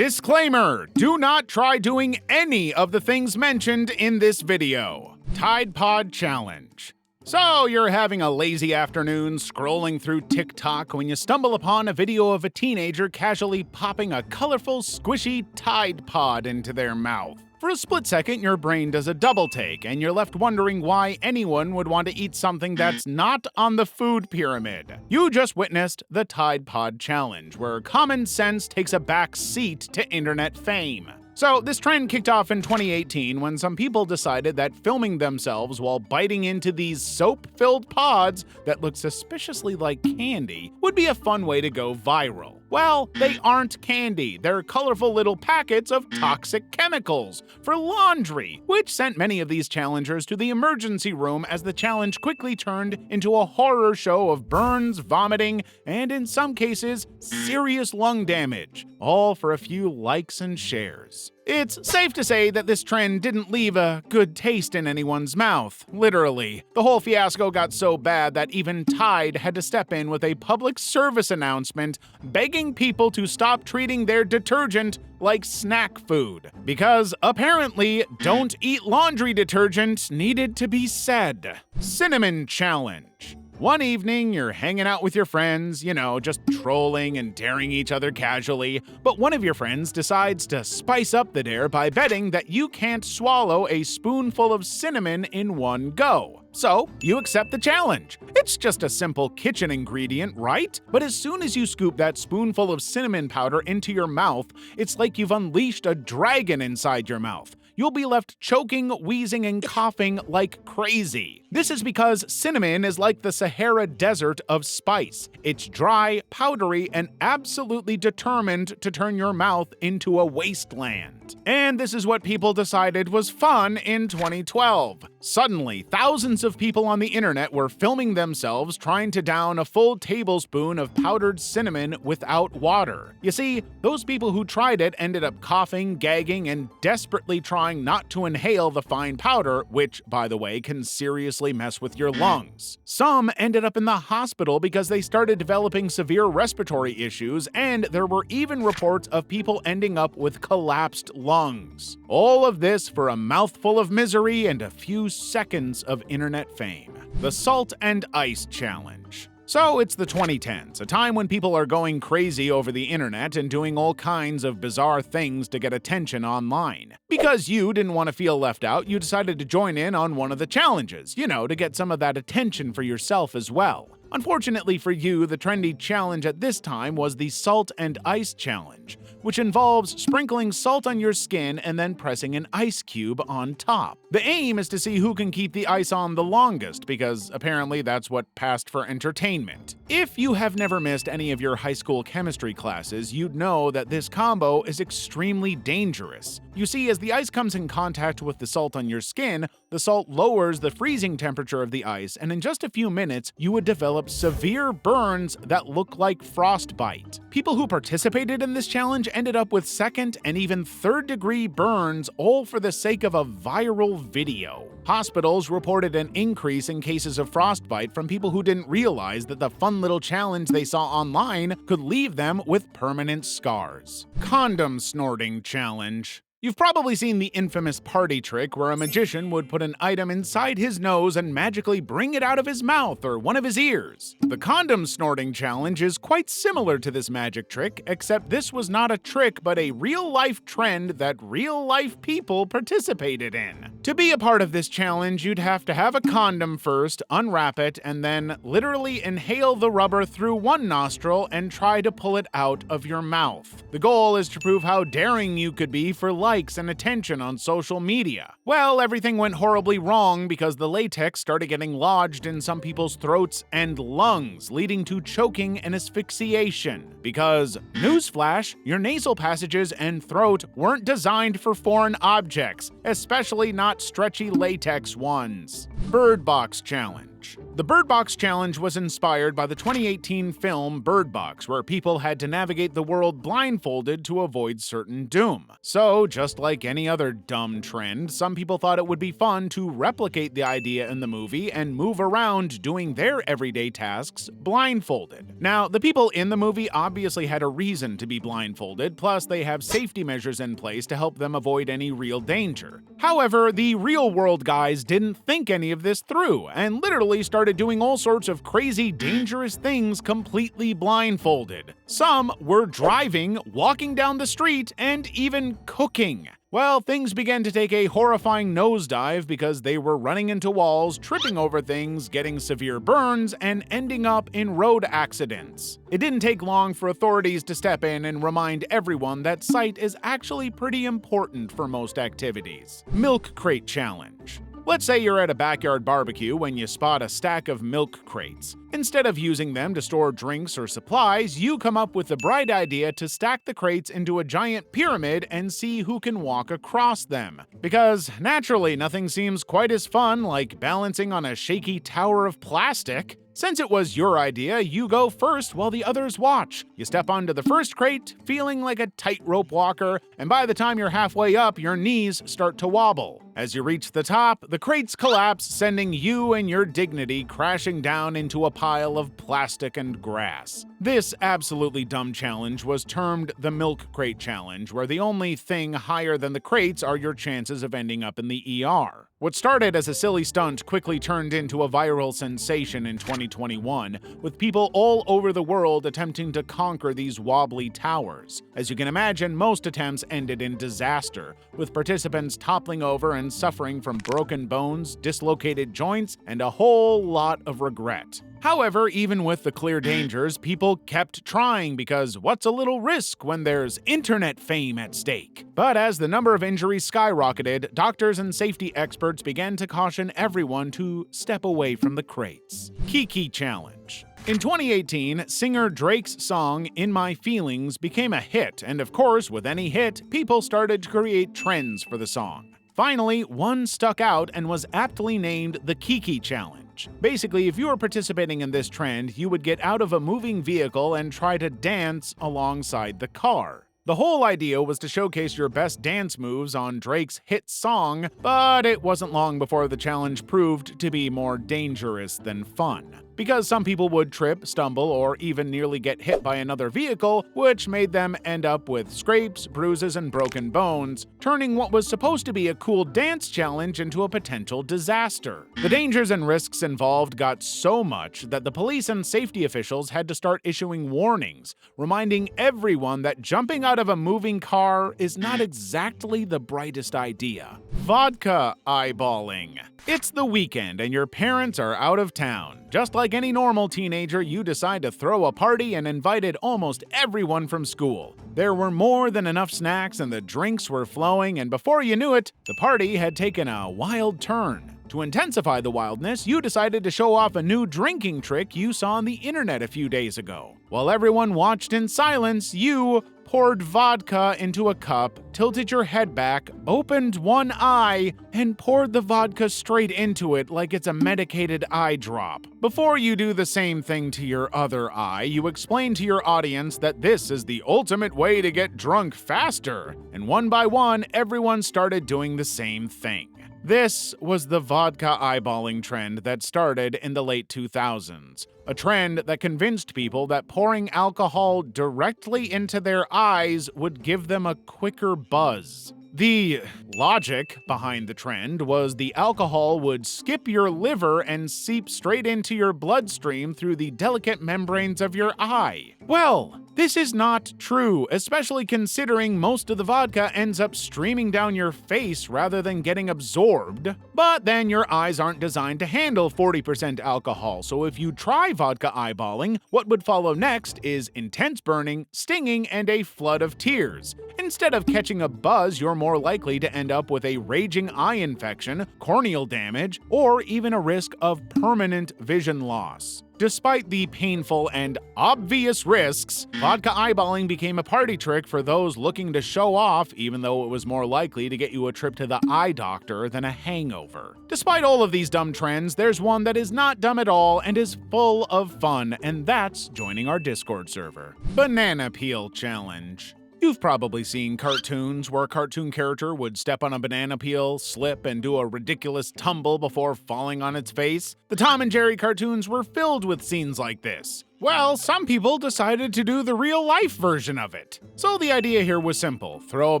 Disclaimer: do not try doing any of the things mentioned in this video. Tide Pod Challenge. So you're having a lazy afternoon scrolling through TikTok when you stumble upon a video of a teenager casually popping a colorful, squishy Tide Pod into their mouth. For a split second, your brain does a double take, and you're left wondering why anyone would want to eat something that's not on the food pyramid. You just witnessed the Tide Pod Challenge, where common sense takes a back seat to internet fame. So, this trend kicked off in 2018 when some people decided that filming themselves while biting into these soap-filled pods that look suspiciously like candy would be a fun way to go viral. Well, they aren't candy. They're colorful little packets of toxic chemicals for laundry, which sent many of these challengers to the emergency room as the challenge quickly turned into a horror show of burns, vomiting, and in some cases, serious lung damage, all for a few likes and shares. It's safe to say that this trend didn't leave a good taste in anyone's mouth, literally. The whole fiasco got so bad that even Tide had to step in with a public service announcement begging people to stop treating their detergent like snack food. Because apparently, don't eat laundry detergent needed to be said. Cinnamon Challenge. One evening, you're hanging out with your friends, just trolling and daring each other casually, but one of your friends decides to spice up the dare by betting that you can't swallow a spoonful of cinnamon in one go. So, you accept the challenge. It's just a simple kitchen ingredient, right? But as soon as you scoop that spoonful of cinnamon powder into your mouth, it's like you've unleashed a dragon inside your mouth. You'll be left choking, wheezing, and coughing like crazy. This is because cinnamon is like the Sahara Desert of spice. It's dry, powdery, and absolutely determined to turn your mouth into a wasteland. And this is what people decided was fun in 2012. Suddenly, thousands of people on the internet were filming themselves trying to down a full tablespoon of powdered cinnamon without water. You see, those people who tried it ended up coughing, gagging, and desperately trying not to inhale the fine powder, which, by the way, can seriously mess with your lungs. Some ended up in the hospital because they started developing severe respiratory issues, and there were even reports of people ending up with collapsed lungs. All of this for a mouthful of misery and a few seconds of internet fame. The Salt and Ice Challenge. So it's the 2010s, a time when people are going crazy over the internet and doing all kinds of bizarre things to get attention online. Because you didn't want to feel left out, you decided to join in on one of the challenges, to get some of that attention for yourself as well. Unfortunately for you, the trendy challenge at this time was the Salt and Ice Challenge, which involves sprinkling salt on your skin and then pressing an ice cube on top. The aim is to see who can keep the ice on the longest, because apparently that's what passed for entertainment. If you have never missed any of your high school chemistry classes, you'd know that this combo is extremely dangerous. You see, as the ice comes in contact with the salt on your skin, the salt lowers the freezing temperature of the ice, and in just a few minutes, you would develop severe burns that look like frostbite. People who participated in this challenge ended up with second and even third-degree burns, all for the sake of a viral video. Hospitals reported an increase in cases of frostbite from people who didn't realize that the fun little challenge they saw online could leave them with permanent scars. Condom Snorting Challenge. You've probably seen the infamous party trick where a magician would put an item inside his nose and magically bring it out of his mouth or one of his ears. The condom snorting challenge is quite similar to this magic trick, except this was not a trick but a real-life trend that real-life people participated in. To be a part of this challenge, you'd have to have a condom first, unwrap it, and then literally inhale the rubber through one nostril and try to pull it out of your mouth. The goal is to prove how daring you could be for likes and attention on social media. Well, everything went horribly wrong because the latex started getting lodged in some people's throats and lungs, leading to choking and asphyxiation. Because, newsflash, your nasal passages and throat weren't designed for foreign objects, especially not stretchy latex ones. Bird Box Challenge. The Bird Box Challenge was inspired by the 2018 film Bird Box, where people had to navigate the world blindfolded to avoid certain doom. So, just like any other dumb trend, some people thought it would be fun to replicate the idea in the movie and move around doing their everyday tasks blindfolded. Now, the people in the movie obviously had a reason to be blindfolded, plus they have safety measures in place to help them avoid any real danger. However, the real-world guys didn't think any of this through, and literally started doing all sorts of crazy, dangerous things completely blindfolded. Some were driving, walking down the street, and even cooking. Well, things began to take a horrifying nosedive because they were running into walls, tripping over things, getting severe burns, and ending up in road accidents. It didn't take long for authorities to step in and remind everyone that sight is actually pretty important for most activities. Milk Crate Challenge. Let's say you're at a backyard barbecue when you spot a stack of milk crates. Instead of using them to store drinks or supplies, you come up with the bright idea to stack the crates into a giant pyramid and see who can walk across them. Because, naturally, nothing seems quite as fun like balancing on a shaky tower of plastic. Since it was your idea, you go first while the others watch. You step onto the first crate, feeling like a tightrope walker, and by the time you're halfway up, your knees start to wobble. As you reach the top, the crates collapse, sending you and your dignity crashing down into a pile of plastic and grass. This absolutely dumb challenge was termed the Milk Crate Challenge, where the only thing higher than the crates are your chances of ending up in the ER. What started as a silly stunt quickly turned into a viral sensation in 2021, with people all over the world attempting to conquer these wobbly towers. As you can imagine, most attempts ended in disaster, with participants toppling over and suffering from broken bones, dislocated joints, and a whole lot of regret. However, even with the clear dangers, people kept trying because what's a little risk when there's internet fame at stake? But as the number of injuries skyrocketed, doctors and safety experts began to caution everyone to step away from the crates. Kiki Challenge. In 2018, singer Drake's song In My Feelings became a hit, and of course, with any hit, people started to create trends for the song. Finally, one stuck out and was aptly named the Kiki Challenge. Basically, if you were participating in this trend, you would get out of a moving vehicle and try to dance alongside the car. The whole idea was to showcase your best dance moves on Drake's hit song, but it wasn't long before the challenge proved to be more dangerous than fun. Because some people would trip, stumble, or even nearly get hit by another vehicle, which made them end up with scrapes, bruises, and broken bones, turning what was supposed to be a cool dance challenge into a potential disaster. The dangers and risks involved got so much that the police and safety officials had to start issuing warnings, reminding everyone that jumping out of a moving car is not exactly the brightest idea. Vodka Eyeballing. It's the weekend and your parents are out of town. Just like any normal teenager, you decide to throw a party and invited almost everyone from school. There were more than enough snacks and the drinks were flowing, and before you knew it, the party had taken a wild turn. To intensify the wildness, you decided to show off a new drinking trick you saw on the internet a few days ago. While everyone watched in silence, you poured vodka into a cup, tilted your head back, opened one eye, and poured the vodka straight into it like it's a medicated eye drop. Before you do the same thing to your other eye, you explain to your audience that this is the ultimate way to get drunk faster, and one by one, everyone started doing the same thing. This was the vodka eyeballing trend that started in the late 2000s, a trend that convinced people that pouring alcohol directly into their eyes would give them a quicker buzz. The logic behind the trend was the alcohol would skip your liver and seep straight into your bloodstream through the delicate membranes of your eye. Well, this is not true, especially considering most of the vodka ends up streaming down your face rather than getting absorbed. But then your eyes aren't designed to handle 40% alcohol, so if you try vodka eyeballing, what would follow next is intense burning, stinging, and a flood of tears. Instead of catching a buzz, you're more likely to end up with a raging eye infection, corneal damage, or even a risk of permanent vision loss. Despite the painful and obvious risks, vodka eyeballing became a party trick for those looking to show off, even though it was more likely to get you a trip to the eye doctor than a hangover. Despite all of these dumb trends, there's one that is not dumb at all and is full of fun, and that's joining our Discord server. Banana Peel Challenge. You've probably seen cartoons where a cartoon character would step on a banana peel, slip, and do a ridiculous tumble before falling on its face. The Tom and Jerry cartoons were filled with scenes like this. Well, some people decided to do the real-life version of it. So the idea here was simple. Throw a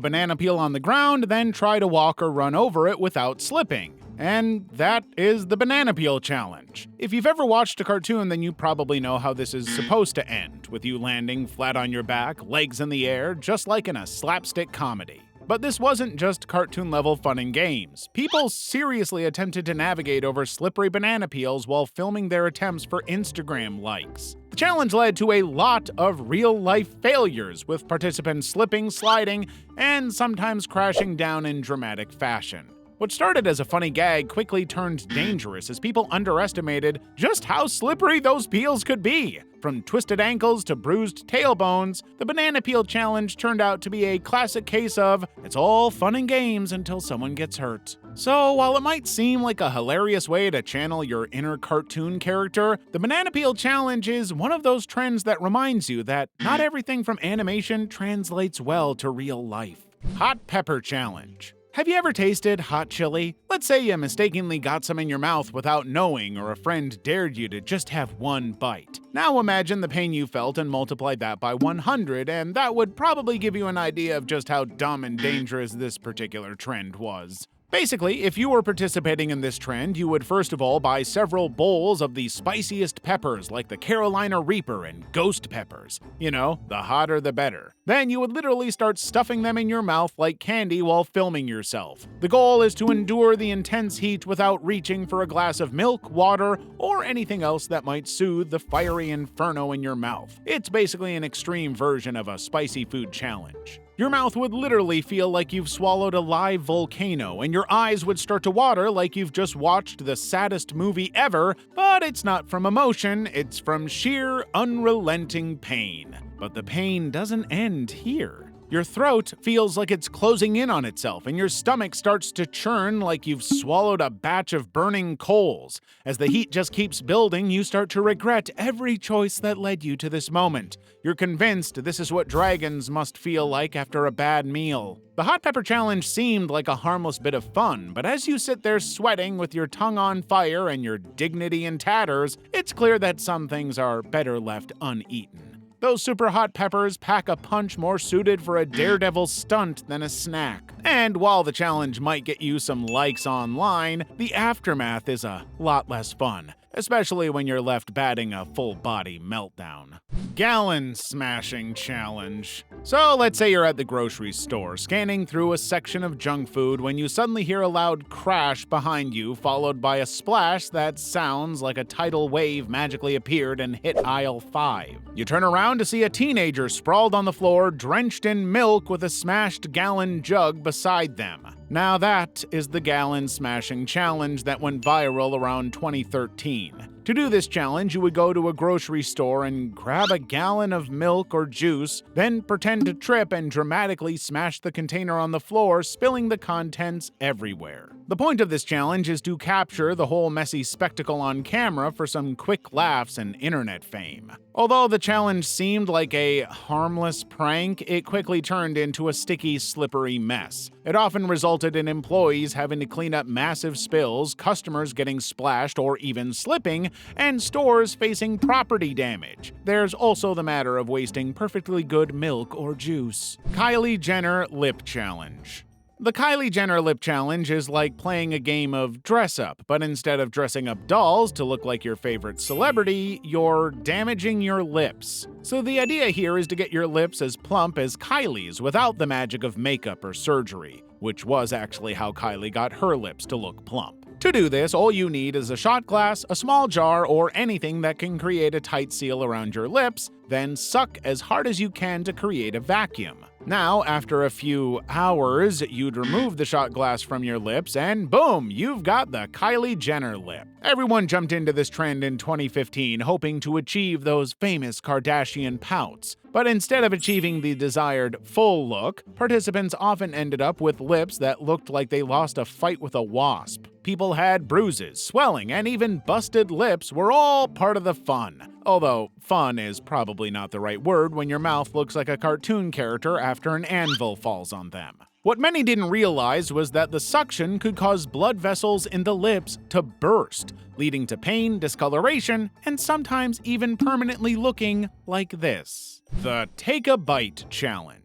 banana peel on the ground, then try to walk or run over it without slipping. And that is the Banana Peel Challenge. If you've ever watched a cartoon, then you probably know how this is supposed to end, with you landing flat on your back, legs in the air, just like in a slapstick comedy. But this wasn't just cartoon-level fun and games. People seriously attempted to navigate over slippery banana peels while filming their attempts for Instagram likes. The challenge led to a lot of real-life failures, with participants slipping, sliding, and sometimes crashing down in dramatic fashion. What started as a funny gag quickly turned dangerous as people underestimated just how slippery those peels could be. From twisted ankles to bruised tailbones, the Banana Peel Challenge turned out to be a classic case of it's all fun and games until someone gets hurt. So while it might seem like a hilarious way to channel your inner cartoon character, the Banana Peel Challenge is one of those trends that reminds you that not everything from animation translates well to real life. Hot Pepper Challenge. Have you ever tasted hot chili? Let's say you mistakenly got some in your mouth without knowing, or a friend dared you to just have one bite. Now imagine the pain you felt and multiply that by 100, and that would probably give you an idea of just how dumb and dangerous this particular trend was. Basically, if you were participating in this trend, you would first of all buy several bowls of the spiciest peppers like the Carolina Reaper and ghost peppers. You know, the hotter the better. Then you would literally start stuffing them in your mouth like candy while filming yourself. The goal is to endure the intense heat without reaching for a glass of milk, water, or anything else that might soothe the fiery inferno in your mouth. It's basically an extreme version of a spicy food challenge. Your mouth would literally feel like you've swallowed a live volcano, and your eyes would start to water like you've just watched the saddest movie ever, but it's not from emotion, it's from sheer, unrelenting pain. But the pain doesn't end here. Your throat feels like it's closing in on itself, and your stomach starts to churn like you've swallowed a batch of burning coals. As the heat just keeps building, you start to regret every choice that led you to this moment. You're convinced this is what dragons must feel like after a bad meal. The Hot Pepper Challenge seemed like a harmless bit of fun, but as you sit there sweating with your tongue on fire and your dignity in tatters, it's clear that some things are better left uneaten. Those super hot peppers pack a punch more suited for a daredevil stunt than a snack. And while the challenge might get you some likes online, the aftermath is a lot less fun, especially when you're left batting a full-body meltdown. Gallon Smashing Challenge. So let's say you're at the grocery store, scanning through a section of junk food when you suddenly hear a loud crash behind you, followed by a splash that sounds like a tidal wave magically appeared and hit aisle 5. You turn around to see a teenager sprawled on the floor, drenched in milk with a smashed gallon jug beside them. Now that is the Gallon Smashing Challenge that went viral around 2013. To do this challenge, you would go to a grocery store and grab a gallon of milk or juice, then pretend to trip and dramatically smash the container on the floor, spilling the contents everywhere. The point of this challenge is to capture the whole messy spectacle on camera for some quick laughs and internet fame. Although the challenge seemed like a harmless prank, it quickly turned into a sticky, slippery mess. It often resulted in employees having to clean up massive spills, customers getting splashed or even slipping, and stores facing property damage. There's also the matter of wasting perfectly good milk or juice. Kylie Jenner Lip Challenge. The Kylie Jenner Lip Challenge is like playing a game of dress-up, but instead of dressing up dolls to look like your favorite celebrity, you're damaging your lips. So the idea here is to get your lips as plump as Kylie's without the magic of makeup or surgery, which was actually how Kylie got her lips to look plump. To do this, all you need is a shot glass, a small jar, or anything that can create a tight seal around your lips, then suck as hard as you can to create a vacuum. Now, after a few hours, you'd remove the shot glass from your lips and boom, you've got the Kylie Jenner lip. Everyone jumped into this trend in 2015 hoping to achieve those famous Kardashian pouts. But instead of achieving the desired full look, participants often ended up with lips that looked like they lost a fight with a wasp. People had bruises, swelling, and even busted lips were all part of the fun. Although, fun is probably not the right word when your mouth looks like a cartoon character after an anvil falls on them. What many didn't realize was that the suction could cause blood vessels in the lips to burst, leading to pain, discoloration, and sometimes even permanently looking like this. The Take a Bite Challenge.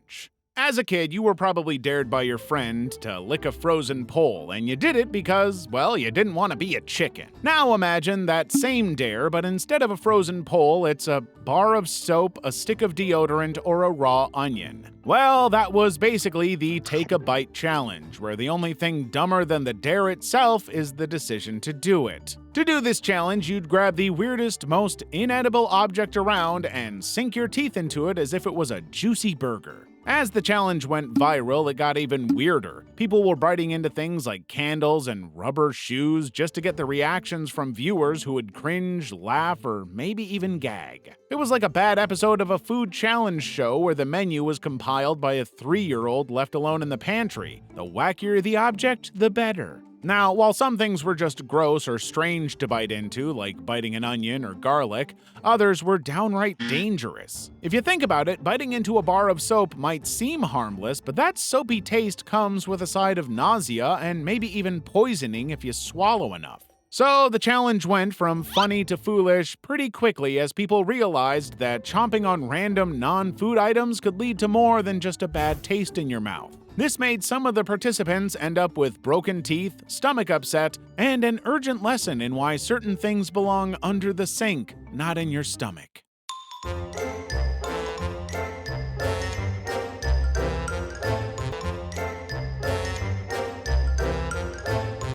As a kid, you were probably dared by your friend to lick a frozen pole, and you did it because, well, you didn't want to be a chicken. Now imagine that same dare, but instead of a frozen pole, it's a bar of soap, a stick of deodorant, or a raw onion. Well, that was basically the Take a Bite Challenge, where the only thing dumber than the dare itself is the decision to do it. To do this challenge, you'd grab the weirdest, most inedible object around and sink your teeth into it as if it was a juicy burger. As the challenge went viral, it got even weirder. People were biting into things like candles and rubber shoes just to get the reactions from viewers who would cringe, laugh, or maybe even gag. It was like a bad episode of a food challenge show where the menu was compiled by a 3-year-old left alone in the pantry. The wackier the object, the better. Now, while some things were just gross or strange to bite into, like biting an onion or garlic, others were downright dangerous. If you think about it, biting into a bar of soap might seem harmless, but that soapy taste comes with a side of nausea and maybe even poisoning if you swallow enough. So the challenge went from funny to foolish pretty quickly as people realized that chomping on random non-food items could lead to more than just a bad taste in your mouth. This made some of the participants end up with broken teeth, stomach upset, and an urgent lesson in why certain things belong under the sink, not in your stomach.